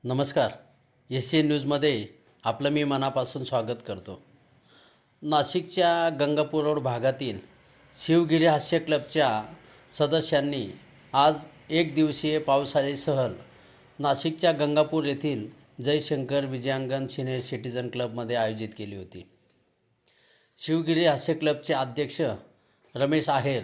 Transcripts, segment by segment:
नमस्कार. एससी न्यूजमध्ये आपलं मी मनापासून स्वागत करतो. नाशिकच्या गंगापूर रोड भागातील शिवगिरी हास्य क्लबच्या सदस्यांनी आज एक दिवसीय पावसाळी सहल नाशिकच्या गंगापूर येथील जयशंकर विजयांगण सिनियर सिटीजन क्लबमध्ये आयोजित केली होती. शिवगिरी हास्य क्लबचे अध्यक्ष रमेश आहेर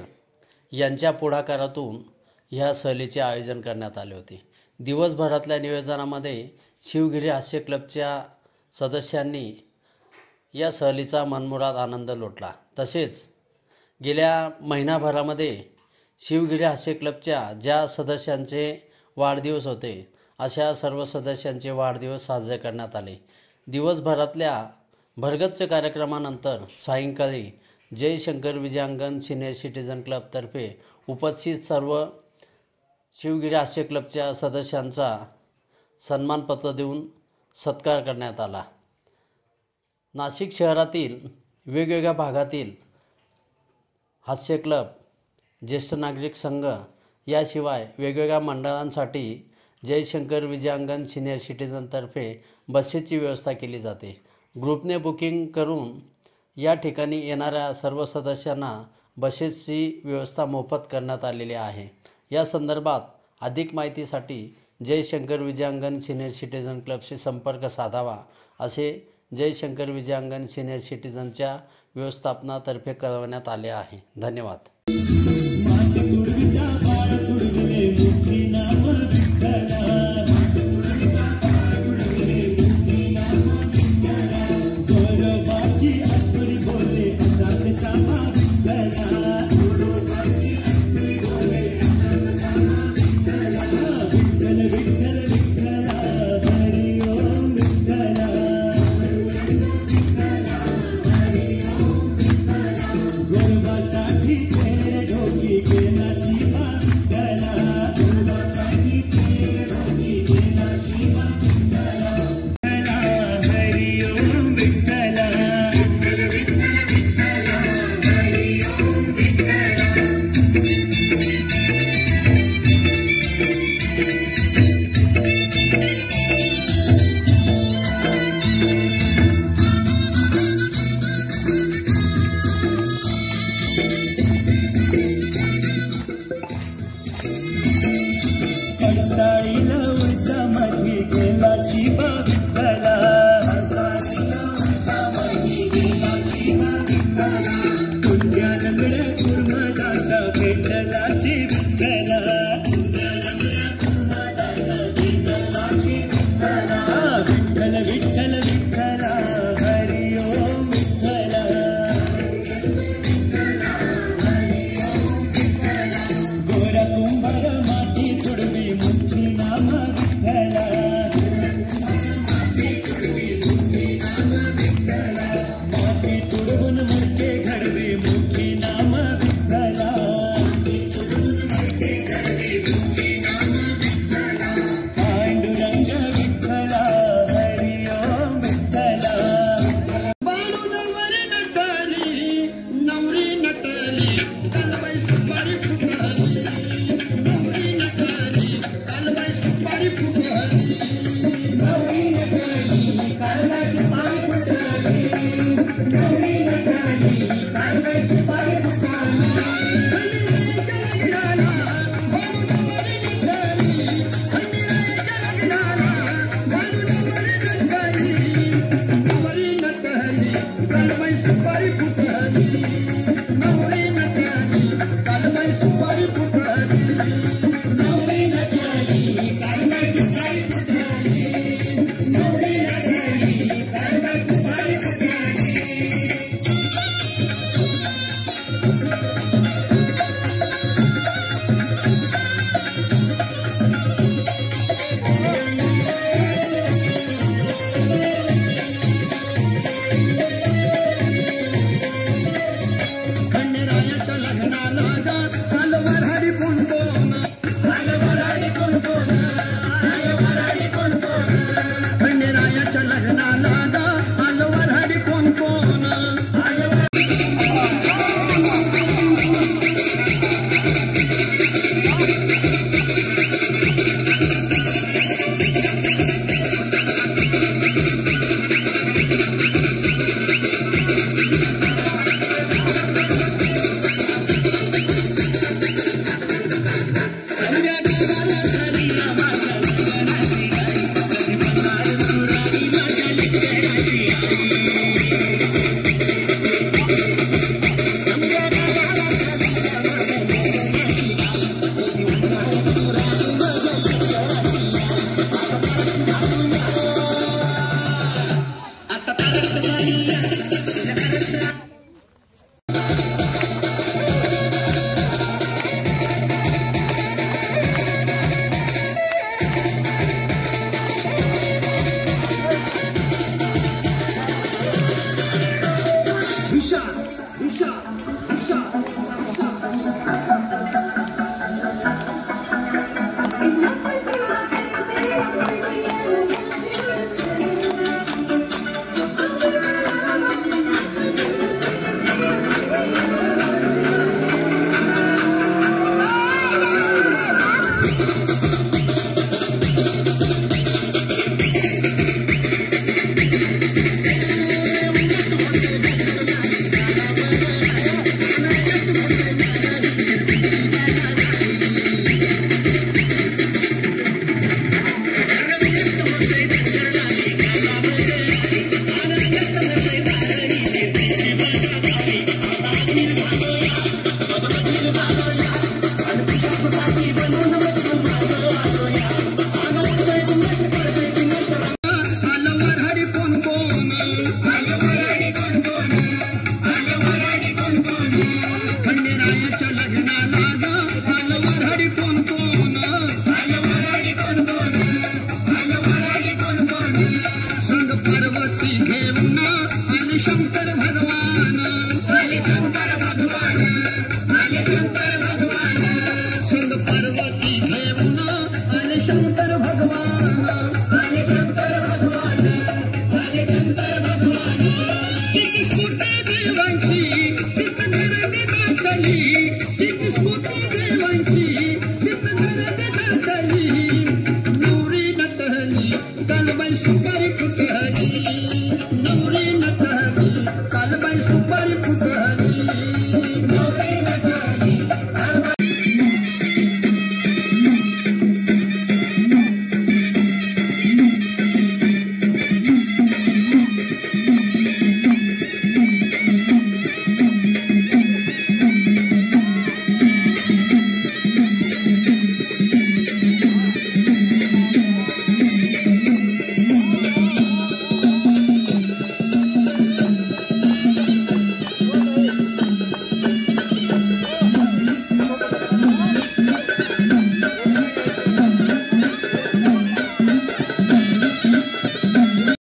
यांच्या पुढाकारातून ह्या सहलीचे आयोजन करण्यात आले होते. दिवसभरातल्या नियोजनामध्ये शिवगिरी हास्य क्लबच्या सदस्यांनी या सहलीचा मनमुराद आनंद लुटला. तसेच गेल्या महिनाभरामध्ये शिवगिरी हास्य क्लबच्या ज्या सदस्यांचे वाढदिवस होते अशा सर्व सदस्यांचे वाढदिवस साजरे करण्यात आले. दिवसभरातल्या भरगच्च कार्यक्रमानंतर सायंकाळी जयशंकर विजयांगण सिनियर सिटीजन क्लबतर्फे उपस्थित सर्व शिवगिरी हास्य क्लबच्या सदस्यांचा सन्मानपत्र देऊन सत्कार करण्यात आला. नाशिक शहरातील वेगवेगळ्या भागातील हास्य क्लब, ज्येष्ठ नागरिक संघ याशिवाय वेगवेगळ्या मंडळांसाठी जयशंकर विजयांगण सिनियर सिटीजनतर्फे बसेसची व्यवस्था केली जाते. ग्रुपने बुकिंग करून या ठिकाणी येणाऱ्या सर्व सदस्यांना बसेसची व्यवस्था मोफत करण्यात आलेली आहे. या संदर्भात अधिक माहितीसाठी जयशंकर विजयांगण सिनियर सिटीजन क्लबशी संपर्क साधावा असे जयशंकर विजयांगण सिनियर सिटीजनच्या व्यवस्थापनातर्फे कळवण्यात आले आहे. धन्यवाद. शंकर भगवान